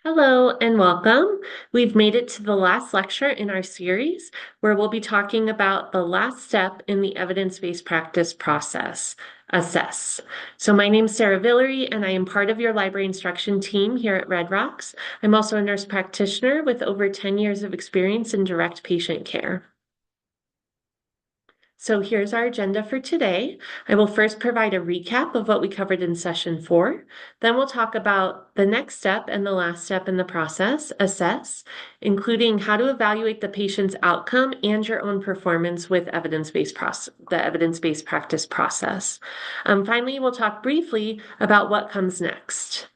Hello and welcome. We've made it to the last lecture in our series where we'll be talking about the last step in the evidence-based practice process, assess. So my name is Sarah Villery and I am part of your library instruction team here at Red Rocks. I'm also a nurse practitioner with over 10 years of experience in direct patient care. So here's our agenda for today. I will first provide a recap of what we covered in session 4. Then we'll talk about the next step and the last step in the process, assess, including how to evaluate the patient's outcome and your own performance with the evidence-based practice process. Finally, we'll talk briefly about what comes next.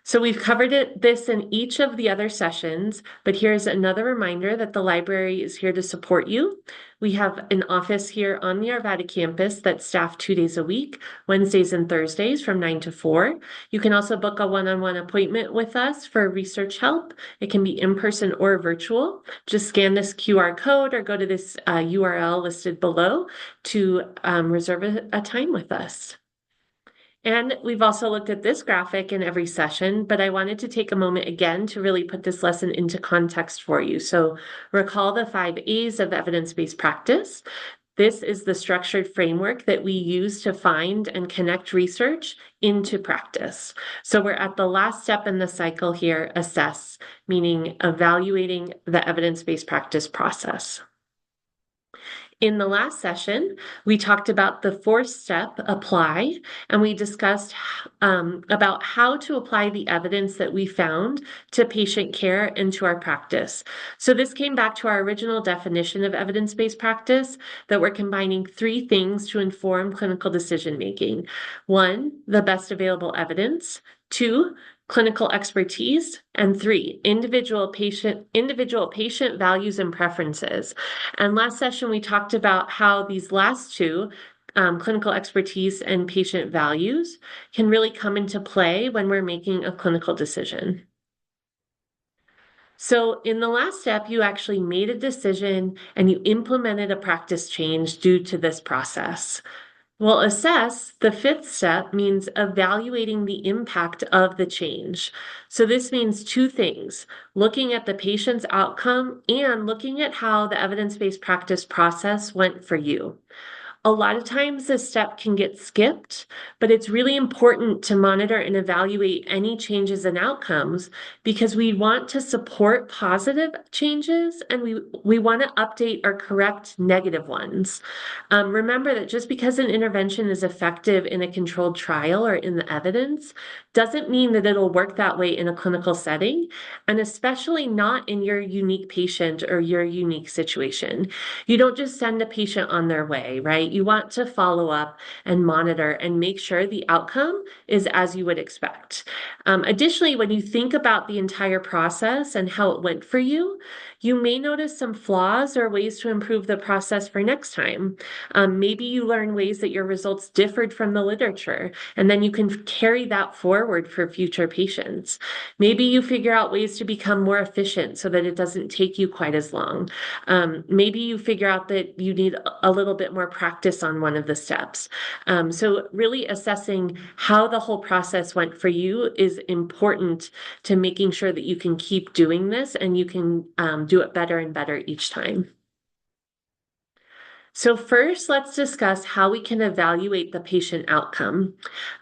So we've covered this in each of the other sessions, but here's another reminder that the library is here to support you. We have an office here on the Arvada campus that's staffed 2 days a week, Wednesdays and Thursdays from 9 to 4. You can also book a one-on-one appointment with us for research help. It can be in person or virtual. Just scan this QR code or go to this URL listed below to reserve a time with us. And we've also looked at this graphic in every session, but I wanted to take a moment again to really put this lesson into context for you. So recall the 5 A's of evidence-based practice. This is the structured framework that we use to find and connect research into practice. So we're at the last step in the cycle here, assess, meaning evaluating the evidence-based practice process. In the last session, we talked about the 4th step, apply, and we discussed about how to apply the evidence that we found to patient care and to our practice. So this came back to our original definition of evidence-based practice, that we're combining 3 things to inform clinical decision-making. 1, the best available evidence. 2, clinical expertise, and 3, individual patient values and preferences. And last session, we talked about how these last 2, clinical expertise and patient values, can really come into play when we're making a clinical decision. So in the last step, you actually made a decision and you implemented a practice change due to this process. Well, assess, the 5th step, means evaluating the impact of the change. So this means 2 things: looking at the patient's outcome and looking at how the evidence-based practice process went for you. A lot of times this step can get skipped, but it's really important to monitor and evaluate any changes and outcomes because we want to support positive changes and we want to update or correct negative ones. Remember that just because an intervention is effective in a controlled trial or in the evidence doesn't mean that it'll work that way in a clinical setting, and especially not in your unique patient or your unique situation. You don't just send a patient on their way, right? You want to follow up and monitor and make sure the outcome is as you would expect. Additionally, when you think about the entire process and how it went for you, you may notice some flaws or ways to improve the process for next time. Maybe you learn ways that your results differed from the literature, and then you can carry that forward for future patients. Maybe you figure out ways to become more efficient so that it doesn't take you quite as long. Maybe you figure out that you need a little bit more practice on one of the steps. So really assessing how the whole process went for you is important to making sure that you can keep doing this and you can do it better and better each time. So first, let's discuss how we can evaluate the patient outcome.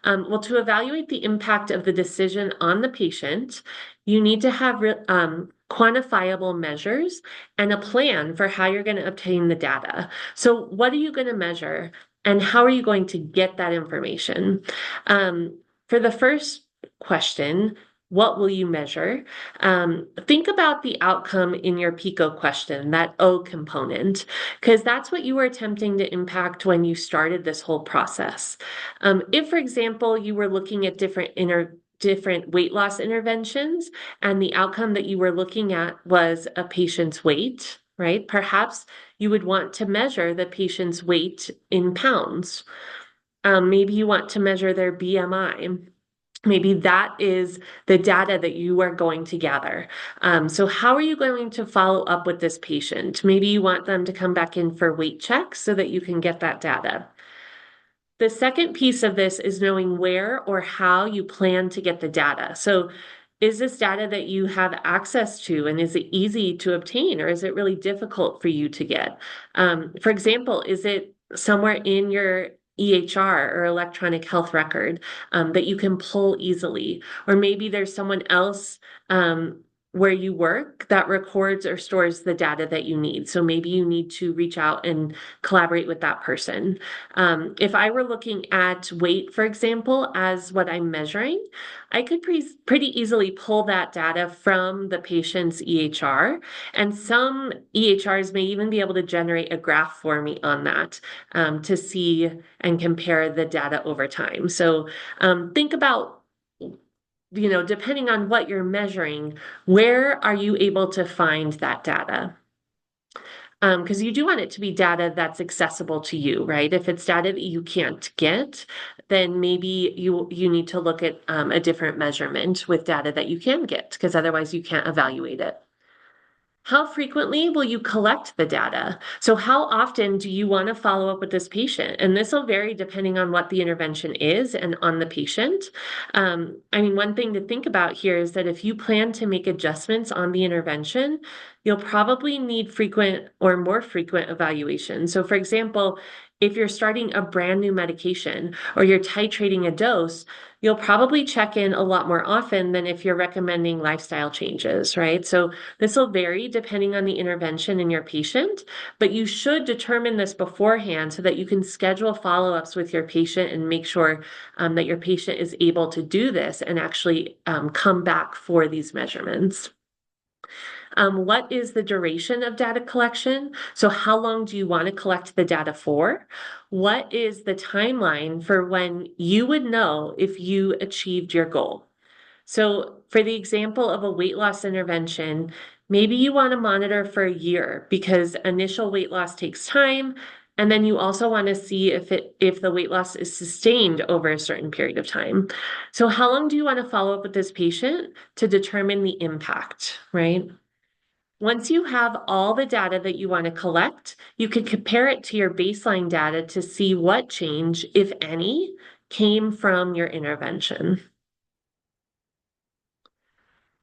Well, to evaluate the impact of the decision on the patient, you need to have quantifiable measures and a plan for how you're going to obtain the data. So what are you going to measure and how are you going to get that information? For the first question, what will you measure? Think about the outcome in your PICO question, that O component, because that's what you were attempting to impact when you started this whole process. If, for example, you were looking at different weight loss interventions and the outcome that you were looking at was a patient's weight, right? Perhaps you would want to measure the patient's weight in pounds. Maybe you want to measure their BMI. Maybe that is the data that you are going to gather. So how are you going to follow up with this patient? Maybe you want them to come back in for weight checks so that you can get that data. The second piece of this is knowing where or how you plan to get the data. So Is this data that you have access to, and is it easy to obtain, or is it really difficult for you to get? For example, is it somewhere in your EHR or electronic health record that you can pull easily? Or maybe there's someone else where you work that records or stores the data that you need. So maybe you need to reach out and collaborate with that person. If I were looking at weight, for example, as what I'm measuring, I could pretty easily pull that data from the patient's EHR, and some EHRs may even be able to generate a graph for me on that to see and compare the data over time. So think about, depending on what you're measuring, where are you able to find that data? Because you do want it to be data that's accessible to you, right? If it's data that you can't get, then maybe you need to look at a different measurement with data that you can get, because otherwise you can't evaluate it. How frequently will you collect the data? So how often do you want to follow up with this patient? And this will vary depending on what the intervention is and on the patient. One thing to think about here is that if you plan to make adjustments on the intervention, you'll probably need frequent or more frequent evaluation. So for example, if you're starting a brand new medication or you're titrating a dose, you'll probably check in a lot more often than if you're recommending lifestyle changes, right? So this will vary depending on the intervention in your patient, but you should determine this beforehand so that you can schedule follow-ups with your patient and make sure that your patient is able to do this and actually come back for these measurements. What is the duration of data collection? So how long do you want to collect the data for? What is the timeline for when you would know if you achieved your goal? So for the example of a weight loss intervention, maybe you want to monitor for a year because initial weight loss takes time. And then you also want to see if the weight loss is sustained over a certain period of time. So how long do you want to follow up with this patient to determine the impact, right? Once you have all the data that you want to collect, you can compare it to your baseline data to see what change, if any, came from your intervention.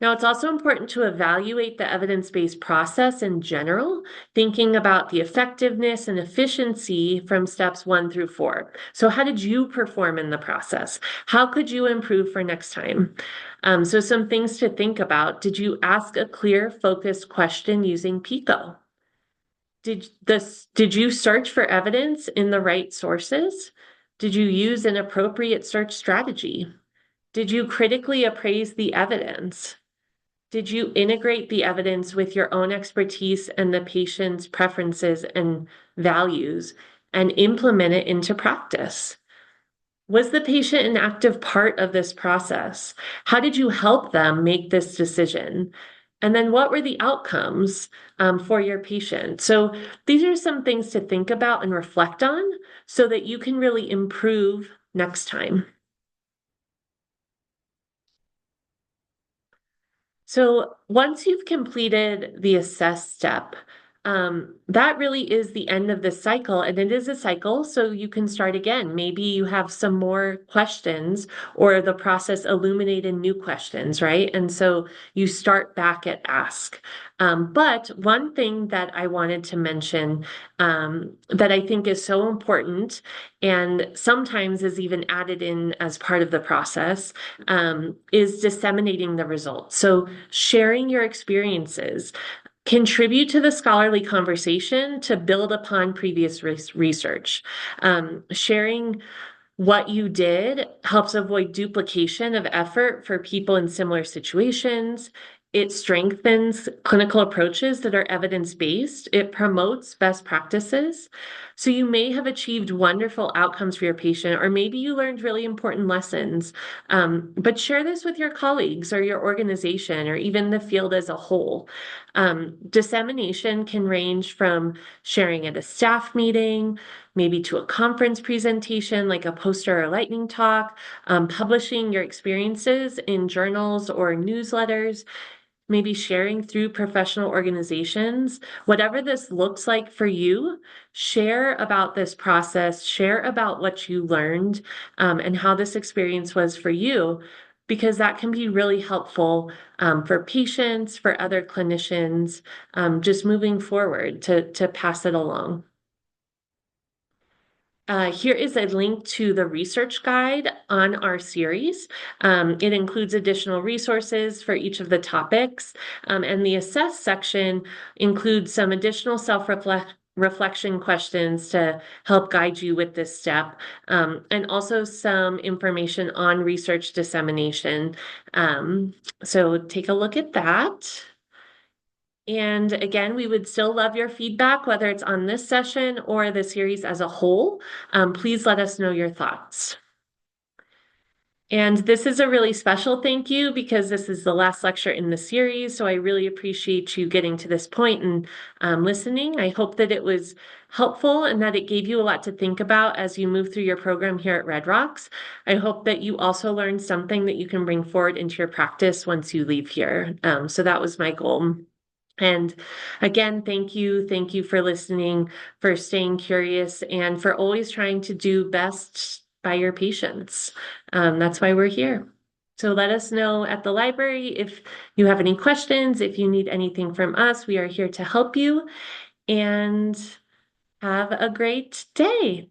Now, it's also important to evaluate the evidence-based process in general, thinking about the effectiveness and efficiency from steps 1 through 4. So how did you perform in the process? How could you improve for next time? So some things to think about. Did you ask a clear, focused question using PICO? Did you search for evidence in the right sources? Did you use an appropriate search strategy? Did you critically appraise the evidence? Did you integrate the evidence with your own expertise and the patient's preferences and values and implement it into practice? Was the patient an active part of this process? How did you help them make this decision? And then what were the outcomes for your patient? So these are some things to think about and reflect on so that you can really improve next time. So once you've completed the assess step, that really is the end of the cycle, and it is a cycle, so you can start again. Maybe you have some more questions or the process illuminated new questions, right? And so you start back at ask. But one thing that I wanted to mention that I think is so important and sometimes is even added in as part of the process is disseminating the results. So sharing your experiences. Contribute to the scholarly conversation to build upon previous research. Sharing what you did helps avoid duplication of effort for people in similar situations. It strengthens clinical approaches that are evidence-based. It promotes best practices. So you may have achieved wonderful outcomes for your patient, or maybe you learned really important lessons. But share this with your colleagues or your organization or even the field as a whole. Dissemination can range from sharing at a staff meeting, maybe to a conference presentation like a poster or lightning talk, publishing your experiences in journals or newsletters, maybe sharing through professional organizations. Whatever this looks like for you, share about this process, share about what you learned, and how this experience was for you, because that can be really helpful for patients, for other clinicians, just moving forward to pass it along. Here is a link to the research guide on our series. It includes additional resources for each of the topics, and the assess section includes some additional self-reflection questions to help guide you with this step, and also some information on research dissemination. So take a look at that. And again, we would still love your feedback, whether it's on this session or the series as a whole. Please let us know your thoughts. And this is a really special thank you because this is the last lecture in the series. So I really appreciate you getting to this point and listening. I hope that it was helpful and that it gave you a lot to think about as you move through your program here at Red Rocks. I hope that you also learned something that you can bring forward into your practice once you leave here. So that was my goal. And again, thank you. Thank you for listening, for staying curious, and for always trying to do best by your patients. That's why we're here. So let us know at the library if you have any questions, if you need anything from us. We are here to help you, and have a great day.